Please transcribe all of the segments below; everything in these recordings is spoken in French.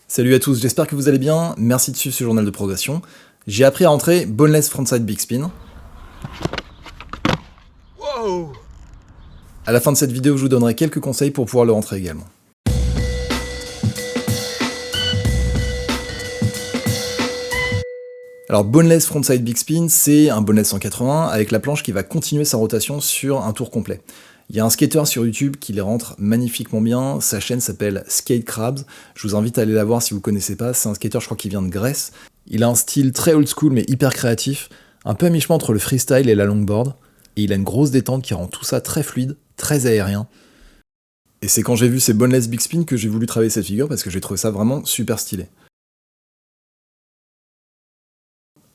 Salut à tous, j'espère que vous allez bien, merci de suivre ce journal de progression. J'ai appris à rentrer boneless frontside big spin. Wow. À la fin de cette vidéo, je vous donnerai quelques conseils pour pouvoir le rentrer également. Alors boneless frontside big spin, c'est un boneless 180 avec la planche qui va continuer sa rotation sur un tour complet. Il y a un skater sur YouTube qui les rentre magnifiquement bien, sa chaîne s'appelle Skate Crabs, je vous invite à aller la voir si vous ne connaissez pas, c'est un skater je crois qui vient de Grèce. Il a un style très old school mais hyper créatif, un peu à mi-chemin entre le freestyle et la longboard, et il a une grosse détente qui rend tout ça très fluide, très aérien. Et c'est quand j'ai vu ces boneless big spin que j'ai voulu travailler cette figure parce que j'ai trouvé ça vraiment super stylé.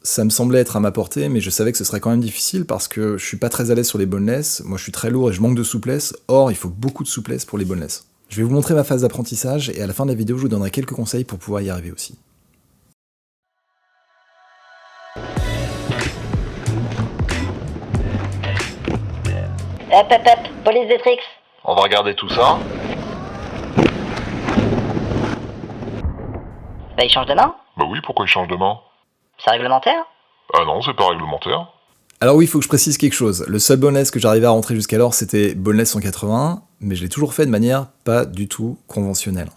Ça me semblait être à ma portée, mais je savais que ce serait quand même difficile parce que je suis pas très à l'aise sur les boneless, moi je suis très lourd et je manque de souplesse, or il faut beaucoup de souplesse pour les boneless. Je vais vous montrer ma phase d'apprentissage et à la fin de la vidéo je vous donnerai quelques conseils pour pouvoir y arriver aussi. Hop hop hop, police des tricks. On va regarder tout ça. Bah il change de main. Bah oui, pourquoi il change de main? C'est réglementaire. Ah non, c'est pas réglementaire. Alors oui, il faut que je précise quelque chose. Le seul boneless que j'arrivais à rentrer jusqu'alors, c'était boneless 181, mais je l'ai toujours fait de manière pas du tout conventionnelle.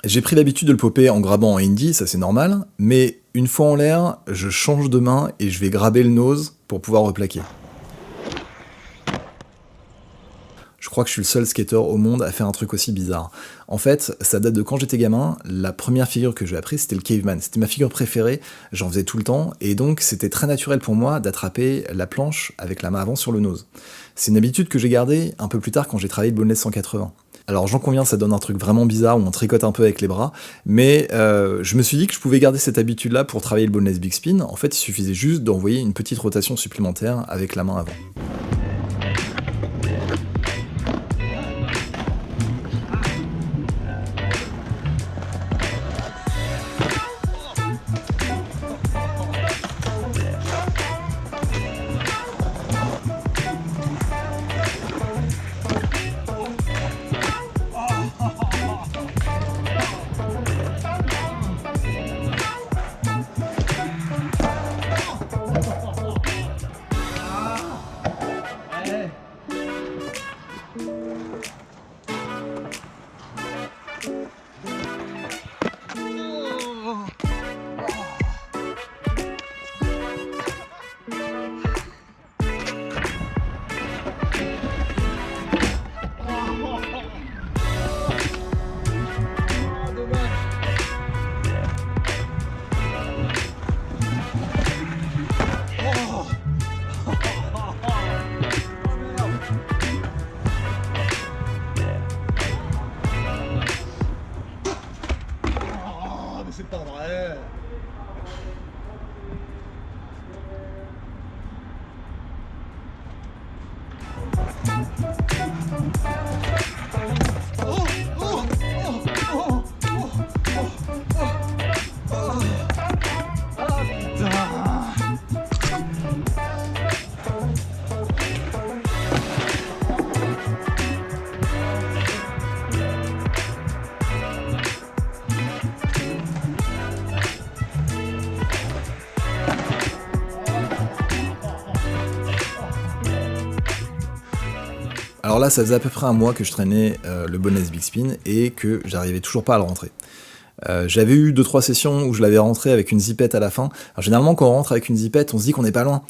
J'ai pris l'habitude de le popper en grabant en indie, ça c'est normal, mais une fois en l'air, je change de main et je vais graber le nose pour pouvoir replaquer. Je crois que je suis le seul skater au monde à faire un truc aussi bizarre. En fait, ça date de quand j'étais gamin, la première figure que j'ai appris c'était le caveman, c'était ma figure préférée, j'en faisais tout le temps, et donc c'était très naturel pour moi d'attraper la planche avec la main avant sur le nose. C'est une habitude que j'ai gardée un peu plus tard quand j'ai travaillé le boneless 180. Alors j'en conviens, ça donne un truc vraiment bizarre où on tricote un peu avec les bras, mais je me suis dit que je pouvais garder cette habitude-là pour travailler le boneless big spin. En fait, il suffisait juste d'envoyer une petite rotation supplémentaire avec la main avant. C'est pas vrai. Alors là, ça faisait à peu près un mois que je traînais le boneless big spin et que j'arrivais toujours pas à le rentrer. J'avais eu 2-3 sessions où je l'avais rentré avec une zippette à la fin. Alors généralement, quand on rentre avec une zippette, on se dit qu'on n'est pas loin.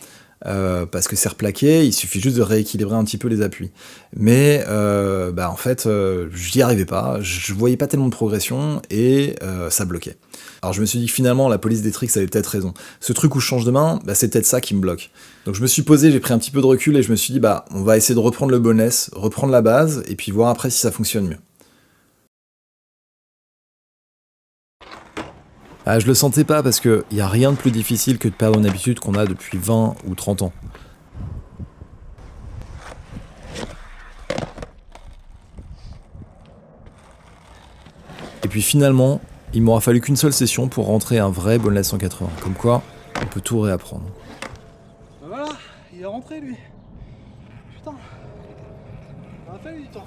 Parce que c'est replaqué, il suffit juste de rééquilibrer un petit peu les appuis. Mais en fait, j'y arrivais pas, je voyais pas tellement de progression et ça bloquait. Alors je me suis dit que finalement la police des tricks avait peut-être raison. Ce truc où je change de main, c'est peut-être ça qui me bloque. Donc je me suis posé, j'ai pris un petit peu de recul et je me suis dit on va essayer de reprendre le boneless, reprendre la base et puis voir après si ça fonctionne mieux. Ah, je le sentais pas parce qu'il n'y a rien de plus difficile que de perdre une habitude qu'on a depuis 20 ou 30 ans. Et puis finalement, il m'aura fallu qu'une seule session pour rentrer un vrai boneless 180. Comme quoi, on peut tout réapprendre. Ben voilà, il est rentré lui. Putain.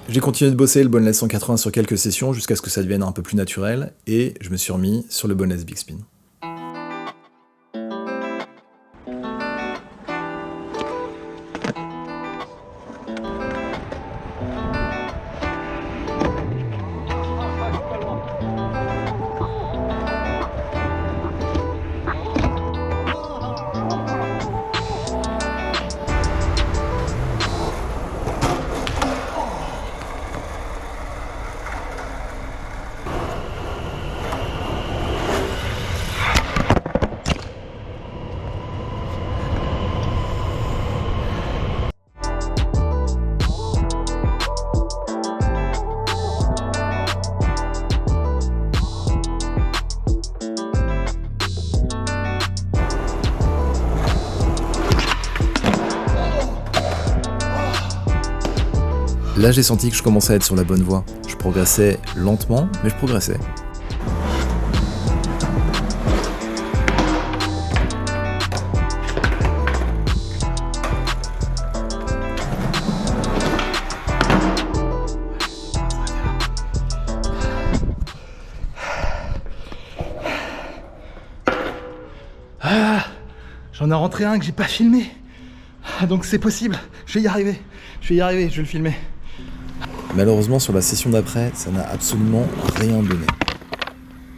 J'ai continué de bosser le boneless 180 sur quelques sessions jusqu'à ce que ça devienne un peu plus naturel, et je me suis remis sur le boneless big spin. Là, j'ai senti que je commençais à être sur la bonne voie. Je progressais lentement, mais je progressais. J'en ai rentré un que j'ai pas filmé. Donc c'est possible, je vais y arriver, je vais le filmer. Malheureusement, sur la session d'après, ça n'a absolument rien donné.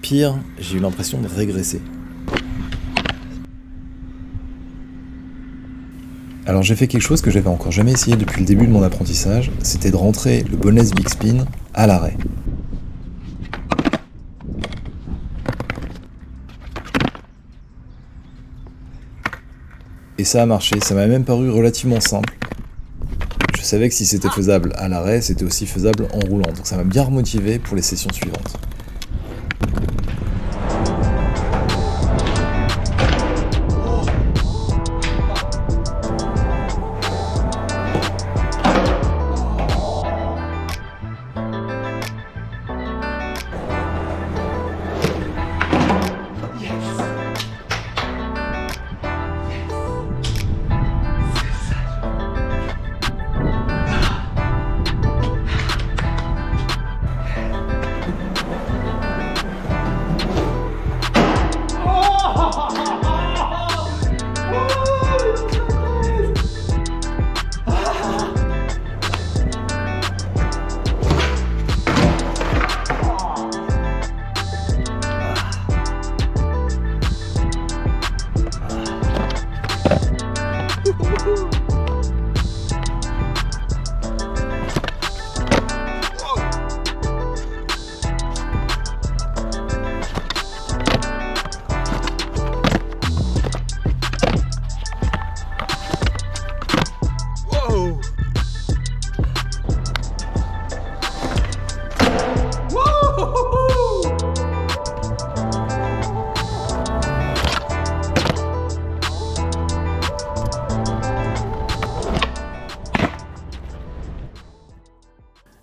Pire, j'ai eu l'impression de régresser. Alors j'ai fait quelque chose que j'avais encore jamais essayé depuis le début de mon apprentissage, c'était de rentrer le boneless big spin à l'arrêt. Et ça a marché, ça m'a même paru relativement simple. Je savais que si c'était faisable à l'arrêt, c'était aussi faisable en roulant, donc ça m'a bien remotivé pour les sessions suivantes.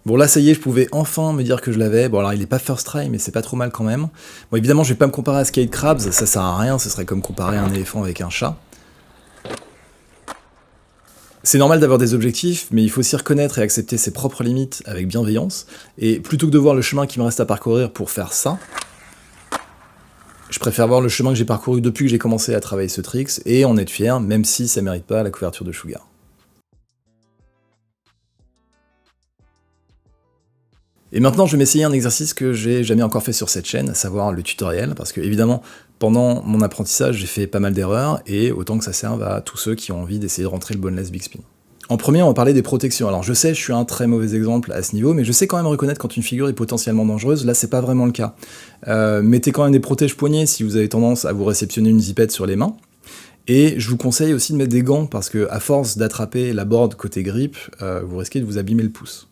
Bon là ça y est, je pouvais enfin me dire que je l'avais. Bon alors il est pas first try, mais c'est pas trop mal quand même. Bon évidemment je vais pas me comparer à Skate Crabs, ça sert à rien, ce serait comme comparer un éléphant avec un chat. C'est normal d'avoir des objectifs, mais il faut aussi reconnaître et accepter ses propres limites avec bienveillance. Et plutôt que de voir le chemin qui me reste à parcourir pour faire ça, je préfère voir le chemin que j'ai parcouru depuis que j'ai commencé à travailler ce tricks et en être fier, même si ça mérite pas la couverture de Sugar. Et maintenant, je vais m'essayer un exercice que j'ai jamais encore fait sur cette chaîne, à savoir le tutoriel, parce que évidemment, pendant mon apprentissage, j'ai fait pas mal d'erreurs, et autant que ça serve à tous ceux qui ont envie d'essayer de rentrer le boneless big spin. En premier, on va parler des protections. Alors je sais, je suis un très mauvais exemple à ce niveau, mais je sais quand même reconnaître quand une figure est potentiellement dangereuse, là c'est pas vraiment le cas. Mettez quand même des protège-poignets si vous avez tendance à vous réceptionner une zipette sur les mains. Et je vous conseille aussi de mettre des gants, parce que à force d'attraper la board côté grip, vous risquez de vous abîmer le pouce.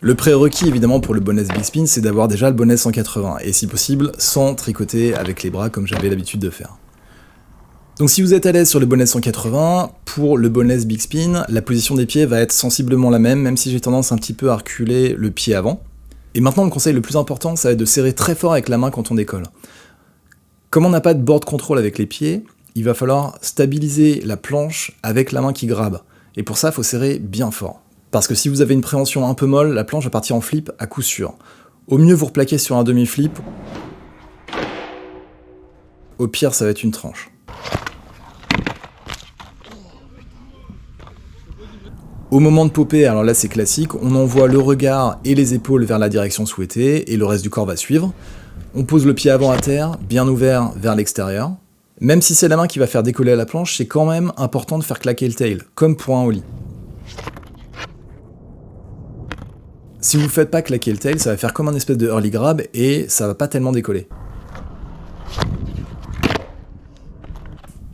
Le prérequis évidemment pour le boneless big spin, c'est d'avoir déjà le boneless 180, et si possible, sans tricoter avec les bras comme j'avais l'habitude de faire. Donc si vous êtes à l'aise sur le boneless 180, pour le boneless big spin, la position des pieds va être sensiblement la même si j'ai tendance un petit peu à reculer le pied avant. Et maintenant le conseil le plus important, ça va être de serrer très fort avec la main quand on décolle. Comme on n'a pas de board control avec les pieds, il va falloir stabiliser la planche avec la main qui grabe. Et pour ça, il faut serrer bien fort. Parce que si vous avez une préhension un peu molle, la planche va partir en flip à coup sûr. Au mieux, vous replaquez sur un demi-flip. Au pire, ça va être une tranche. Au moment de popper, alors là c'est classique, on envoie le regard et les épaules vers la direction souhaitée et le reste du corps va suivre. On pose le pied avant à terre, bien ouvert vers l'extérieur. Même si c'est la main qui va faire décoller la planche, c'est quand même important de faire claquer le tail, comme pour un ollie. Si vous ne faites pas claquer le tail, ça va faire comme un espèce de early grab et ça va pas tellement décoller.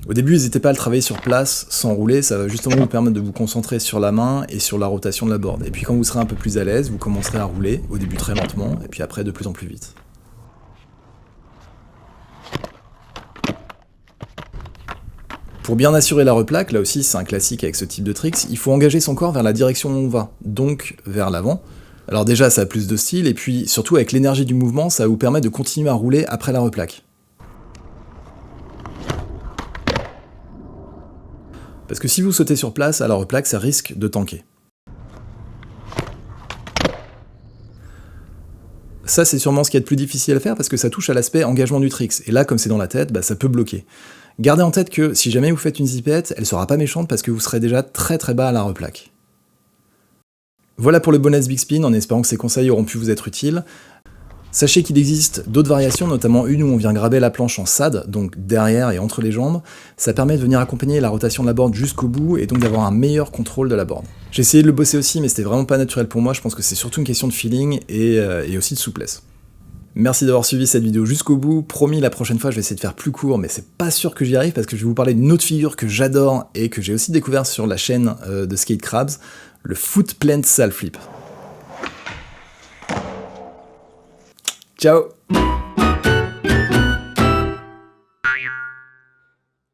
Au début, n'hésitez pas à le travailler sur place, sans rouler, ça va justement vous permettre de vous concentrer sur la main et sur la rotation de la board. Et puis quand vous serez un peu plus à l'aise, vous commencerez à rouler, au début très lentement, et puis après de plus en plus vite. Pour bien assurer la replaque, là aussi c'est un classique avec ce type de tricks, il faut engager son corps vers la direction où on va, donc vers l'avant. Alors déjà ça a plus de style, et puis surtout avec l'énergie du mouvement, ça va vous permettre de continuer à rouler après la replaque. Parce que si vous sautez sur place à la replaque, ça risque de tanker. Ça, c'est sûrement ce qui est le plus difficile à faire parce que ça touche à l'aspect engagement du tricks. Et là, comme c'est dans la tête, ça peut bloquer. Gardez en tête que si jamais vous faites une zipette, elle sera pas méchante parce que vous serez déjà très très bas à la replaque. Voilà pour le bonus Big Spin, en espérant que ces conseils auront pu vous être utiles. Sachez qu'il existe d'autres variations, notamment une où on vient graber la planche en SAD, donc derrière et entre les jambes. Ça permet de venir accompagner la rotation de la board jusqu'au bout et donc d'avoir un meilleur contrôle de la board. J'ai essayé de le bosser aussi, mais c'était vraiment pas naturel pour moi. Je pense que c'est surtout une question de feeling et aussi de souplesse. Merci d'avoir suivi cette vidéo jusqu'au bout. Promis, la prochaine fois, je vais essayer de faire plus court, mais c'est pas sûr que j'y arrive parce que je vais vous parler d'une autre figure que j'adore et que j'ai aussi découvert sur la chaîne de Skate Crabs, le Foot Plant Sal Flip. Ciao!